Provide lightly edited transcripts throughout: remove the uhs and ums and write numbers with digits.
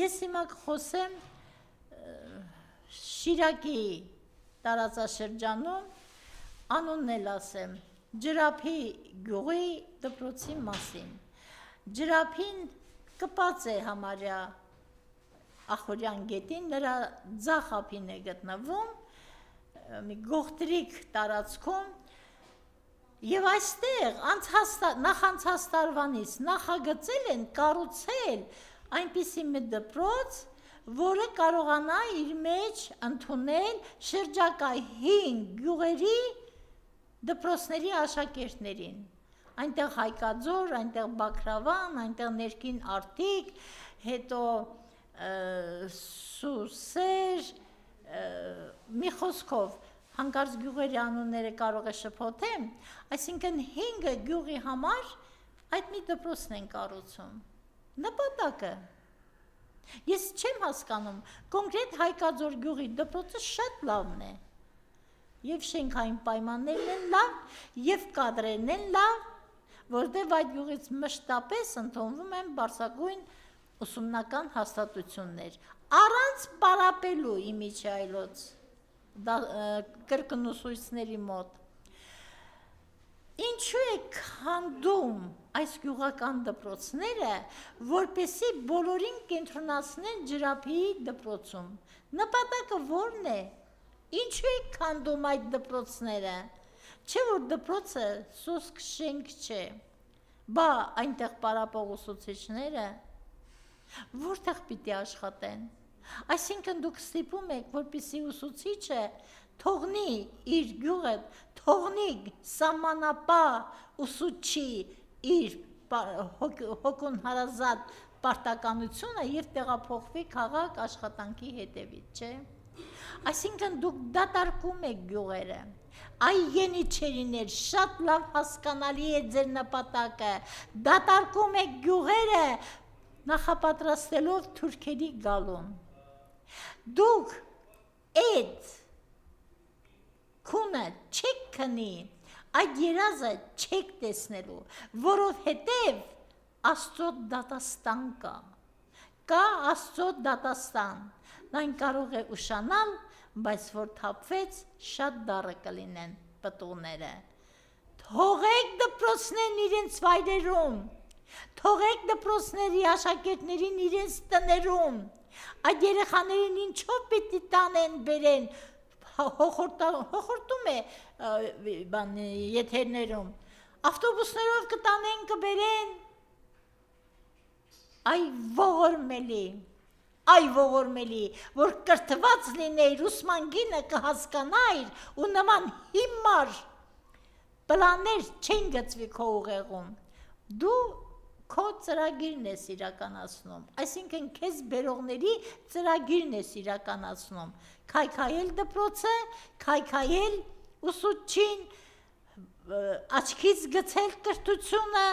Ես հիմա կխոսեմ Շիրակի տարածաշրջանում, անունն էլ ասեմ, Ջրափի գյուղի դպրոցի մասին։ Ջրափին կպած է համարյա Ախորյան գետին, նրա ձախ ափին է գտնվում, մի գողտրիկ տարածքում, եւ այստեղ նախանցած տարվանից նախագծել են կառուցել այնպիսի մի դպրոց, որը կարողանա իր մեջ ընդունել շրջակա 5 գյուղերի դպրոցների աշակերտներին։ Այնտեղ Հայկաձոր, այնտեղ Բաքրավան, այնտեղ ներքին Արտիկ, հետո Սուսեր, մի խոսքով հանկարծ գյուղերի անունները կարող է շփոթեմ, այսինքն 5 գյուղի համար այդ մի դպրոցն են կառուցում։ Նպատակը ես չեմ հասկանում, կոնկրետ Հայկաձոր գյուղի դպրոցը շատ լավն է, եւ շենքային պայմաններն են լավ, եւ կադրերն են լավ, որտեղ այդ գյուղից մշտապես ընդունվում են բարձրագույն ուսումնական հաստատություններ, առանց պարապելու իմիջիայլոց կրկնուսույցների մոտ։ Ինչու է քանդում այս գյուղական դպրոցները, որպեսզի բոլորին կենտրոնացնեն Ջրափիի դպրոցում։ Նպատակը ո՞րն է։ Ինչու է քանդում այդ դպրոցները։ Չէ՞ որ դպրոցը սոսկ շենք չէ։ Բա այնտեղ պարապող ուսուցիչները որտեղ պիտի աշխատեն։ Այսինքն դուք ստիպում եք, որպեսզի ուսուցիչը թողնի իր գյուղը, թողնի սահմանապահ ուսուցչի իր հոգուն հարազատ պարտականությունը եւ տեղափոխվի քաղաք աշխատանքի հետևից, չէ։ Այսինքն դուք դատարկում եք գյուղերը։ Այ ենիչերիներ, շատ լավ հասկանալի է ձեր նպատակը, դատարկում եք գյուղերը նախապատրաստելով թուրքերի գալուն։ Դուք այդ քունը չեք քնի, այդ երազը չեք տեսնելու, որովհետև Աստծո դատաստան կա Աստծո դատաստան, այն կարող է ուշանալ, բայց որ թափվեց, շատ դառը կլինեն պտուղները։ Թողեք դպրոցներն իրենց վայրերում, թողեք դպրոցների աշակերտներին իրենց տներում, այդ երեխաներին ինչով պիտի տանեն բերեն, հոխորտում է եթերներում, ավտոբուսներով կտանեն կբերեն, այ ողորմելի, որ կրթված լինեիր, ուսման գինը կհասկանայր ու նման հիմար պլաններ չեն գծվի քո ուղեղում, դու քո ծրագիրն ես իրականացնում, այսինքն քեզ բերողների ծրագիրն ես իրականացնում, քայքայել դպրոցը, քայքայել ուսուցչին, աչքից գցել կրթությունը,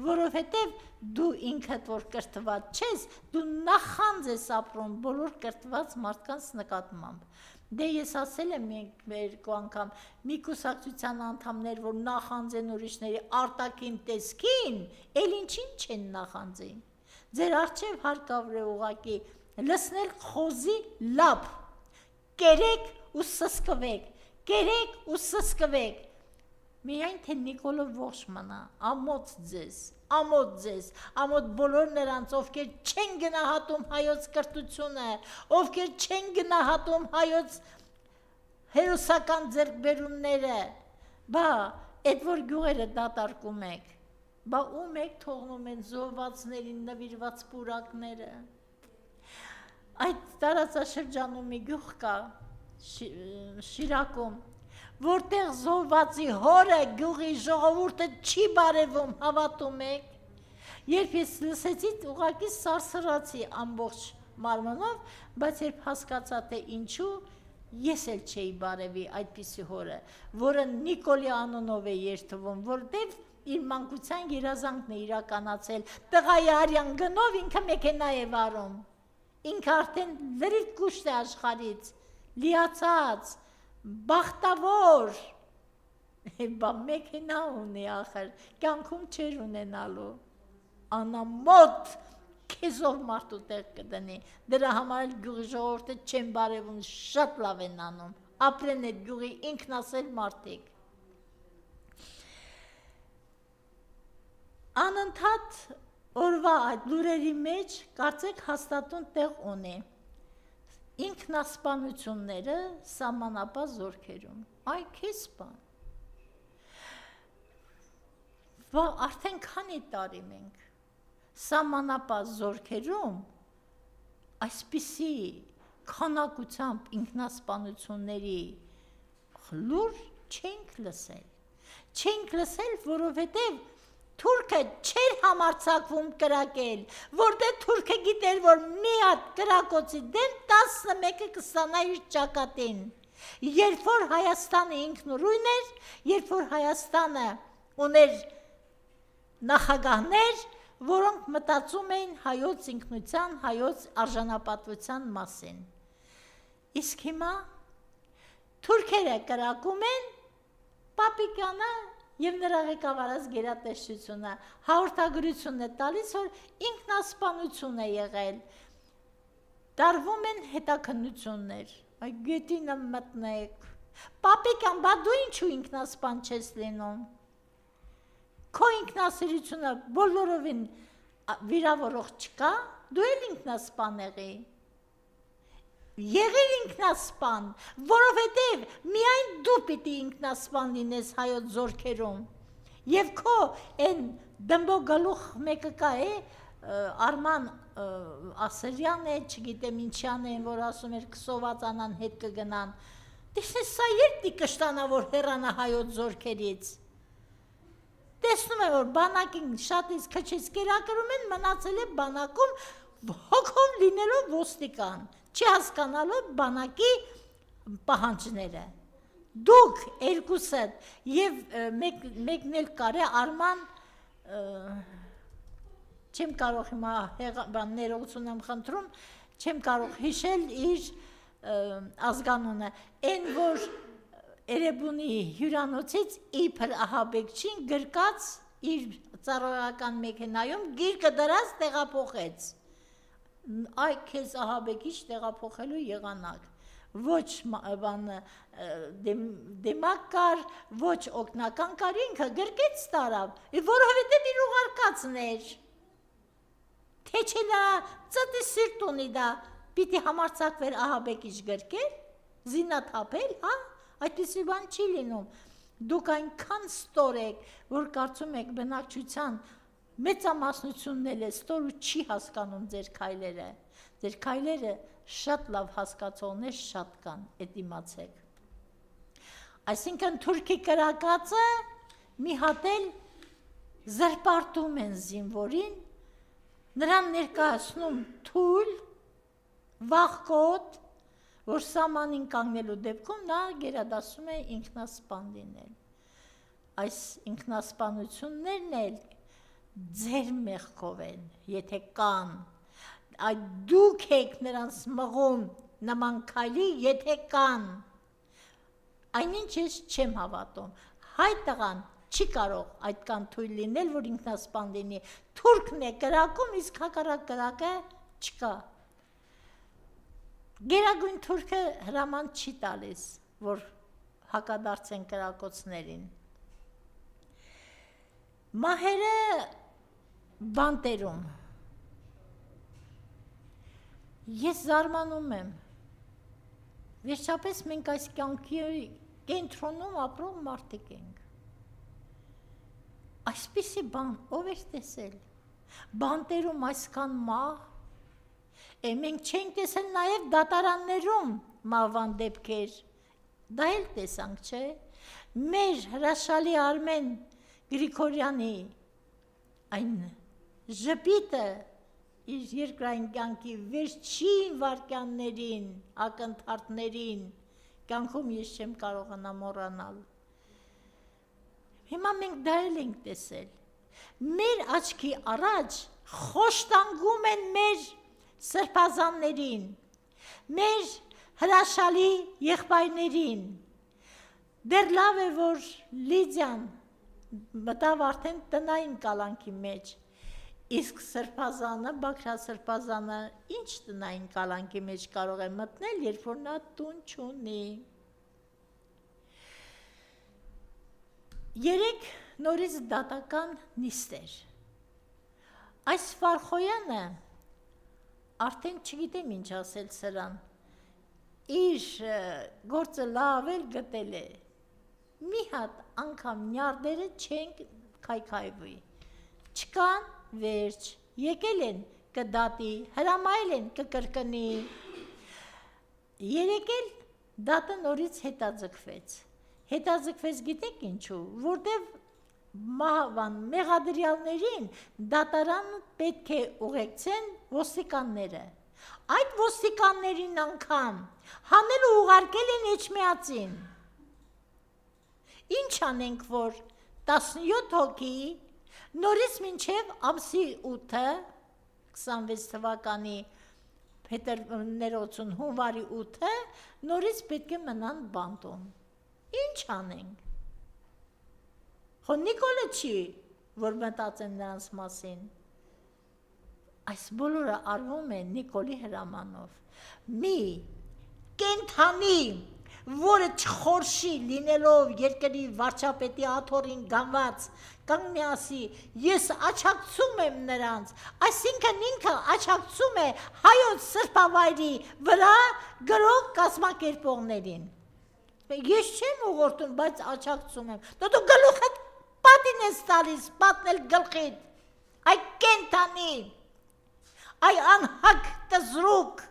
որովհետև դու ինքդ որ կրթված չես, դու նախանձ ես ապրում բոլոր կրթված մարդկանց նկատմամբ։ Դե ես ասել եմ երկու անգամ մի կուսակցության անդամներ, որ նախանձեն ուրիշների արտաքին տեսքին, էլ ինչին չեն նախանձի։ Ձեր առջև հարկավոր է ուղղակի լսնել խոզի լապ, կերեք ու սսկվեք, միայն թե Նիկոլը ողջ մնա, ամոթ ձեզ, ամոթ բոլոր նրանց, ովքեր չեն գնահատում հայոց կրթությունը, ովքեր չեն գնահատում հայոց հերոսական ձեռքբերումները, բա այդ որ գյուղերը դատարկում եք, բա ում եք թողնում են զոհվածներին նվիրված պուրակները։ Այդ տարածաշրջանում մի գյուղ կա Շիրակում, որտեղ զոհվածի հորը գյուղի ժողովուրդը չի բարևում, հավատում եք։ Երբ ես լսեցի, ուղղակի սարսռացի ամբողջ մարմնով, բայց երբ հասկացա, թե ինչու, ես էլ չէի բարևի այդպիսի հորը, որը Նիկոլի անունով է երդվում, որտեղ իր մանկության երազանքն է իրականացել, տղայի արյան գնով ինքը մեքենա է վարում, ինքը արդեն լրիվ կուշտ է աշխարհից, լիացած, բախտավոր, բա մեքենա ունի ախր, կյանքում չեր ունենալու, անամոթ քեզով մարդու տեղ կդնի, դրա համար էլ գյուղի ժողովուրդը չեն բարևում, շատ լավ են անում, ապրեն այդ գյուղի ինքնասեր մարդիկ։ Անընդհատ օրվա այդ լուրերի մեջ կարծեք հաստատուն տեղ ունի ինքնասպանությունները սահմանապահ զորքերում, այ քեզ բան։ Արդեն քանի տարի մենք սահմանապահ զորքերում այսպիսի քանակությամբ ինքնասպանությունների լուր չենք լսել, որովհետև թուրքը չէր համարձակվում կրակել, որտեղ թուրքը գիտեր, որ մի հատ կրակոցի դեմ 11-ը կստանա իր ճակատին։ Երբ որ Հայաստանը ինքնուրույն էր, երբ որ Հայաստանը ուներ նախագահներ, որոնք մտածում էին հայոց ինքնության, հայոց արժանապատվության մասին։ Իսկ հիմա թուրքերը կրակում են, Պապիկյանը և նրա ղեկավարած գերատեսչությունը հաղորդագրություն է տալիս, որ ինքնասպանություն է եղել, տարվում են հետաքննություններ, այ գետինը մտնեք, Պապիկյան, բա դու ինչու ինքնասպան չես լինում, քո ինքնասիրությունը բոլորովին վիրավորող չկա, դու էլ ինքնասպան եղիր ինքնասպան, որովհետև միայն դու պիտի ինքնասպան լինես հայոց զորքերում, և քո են դմբո գլուխ մեկը կա է, Արման Ասերյան է, չգիտեմ ինչյան են, որ ասում էր կսոված անան հետ կգնան, տեսնես սա երդի կշտանա, որ հեռանա հայոց զորքերից, տեսնում է, որ բանակին շատից քչից կերակրում են, մնացել է բանակում հոգով լինելով ոստիկան, չի հասկանալով բանակի պահանջները։ Դուք երկուսդ և մեկն էլ կարե Արման, չեմ կարող հիմա ներողություն եմ խնդրում, չեմ կարող հիշել իր ազգանունը, են որ Էրեբունի հյուրանոցից իբր Ահաբեկչին գրկած իր ծառայական մեքենայում գիրկը դրած տեղափոխեց։ Այ քեզ Ահաբեկիչ տեղափոխելու եղանակ, ոչ դեմակ կար, ոչ օգնական կար, ինքը գրկեց տարավ, որովհետև իր ուղարկածն էր, թե չէ նա ծտի սիրտ ունի դա, պիտի համարձակվեր Ահաբեկիչ գրկել, զինաթափել, հա, այդպիսի բան չի լինում, դուք այնքան ստոր եք, որ կարծում եք բնակչության մեծամասնությունն էլ է ստոր ու չի հասկանում ձեր քայլերը շատ լավ հասկացողներ շատ կան, էդ իմացեք։ Այսինքն թուրքի կրակածը մի հատ էլ զրպարտում են զինվորին, նրան ներկայացնում թույլ, վախկոտ, որ սահմանին կանգնելու դեպքում նա գերադասում է ինքնասպան լինել։ Այս ինքնասպանություններն էլ ձեր մեղքով են, եթե կան, այդ դուք եք նրանց մղում նման քայլի, եթե կան, այնինչ ես չեմ հավատում, հայ տղան չի կարող այդքան թույլ լինել, որ ինքնասպան լինի, թուրքն է կրակում, իսկ հակառակ կրակը չկա։ Գերագույն թուրքը հրաման չի տալիս, որ հակադարձեն կրակոցներին։ Մահերը բանտերում։ Ես զարմանում եմ, վերջապես մենք այս կյանքի կենտրոնում ապրող մարդիկ ենք։ Այսպիսի բան ով էր տեսել, բանտերում այսքան մահ, մենք չենք տեսել նաև դատարաններում մահվան դեպքեր, դա էլ տեսանք, չէ, մեր հրաշալի Արմեն Գրիգորյանի այն ժպիտը իր երկրային կյանքի վերջին վայրկյաններին, ակնթարթներին, կյանքում ես չեմ կարողանա մոռանալ։ Հիմա մենք դա էլ ենք տեսել, մեր աչքի առաջ խոշտանգում են մեր սրբազաններին, մեր հրաշալի եղբայրներին, դեռ լավ է, որ Լիդիան մտավ արդեն տնային կալանքի մեջ, Իսկ սրբազանը, Բաքրատ սրբազանը ինչ տնային կալանքի մեջ կարող է մտնել, երբ որ նա տուն չունի։ Երեք նորից դատական նիստեր։ Այս Վարխոյանը արդեն չգիտեմ ինչ ասել սրան, իր գործը լավ էլ գտել է, մի հատ անգամ նյարդերը չեն քայքայվի, չկան վերջ, եկել են կդատի, հրամայել են կկրկնի, երեք էլ դատը նորից հետաձգվեց գիտեք ինչու, որտև մեղադրյալներին դատարան պետք է ուղեկցեն ոստիկանները, այդ ոստիկաններին անգամ հանել ու ուղարկել են Էջմիածին, ինչ անենք, որ 17 հոգի նորից մինչև ամսի 8-ը 26 թվականի փետրվարի հունվարի 8-ը նորից պետք է մնան բանտում, ինչ անենք, հո Նիկոլը չի, որ մտածեն նրանց մասին, այս բոլորը արվում է Նիկոլի հրամանով, մի կենթանի, որը չխորշի լինելով երկրի վարչապետի աթոռին գանված, կանգնի ասի, ես աջակցում եմ նրանց, այսինքն ինքը աջակցում է հայոց սրբավայրի վրա գրող կազմակերպողներին, ես չեմ ուղղորդում, բայց աջակցում եմ, դու գլուխդ պատին ես տալիս, պատնել գլխիդ, այ կենթանի, այ անհակ տզրուկ,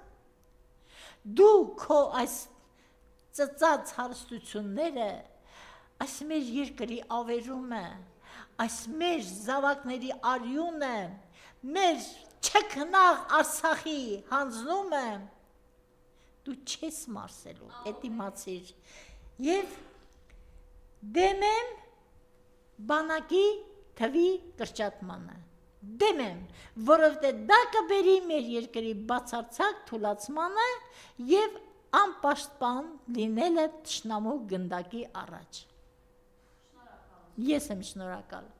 դու քո այս ծծած հարստությունները, այս մեր երկրի ավերումը, այս մեր զավակների արյունը, մեր չքնաղ Արցախի հանձնումը, դու չես մարսելու, էդ իմացիր, և դեմ եմ բանակի թվի կրճատմանը, դեմ եմ, որովհետև դա կբերի մեր երկրի բացարձակ թուլացմանը և անպաշտպան լինելը թշնամու գնդակի առաջ։ Ես եմ շնորհակալ։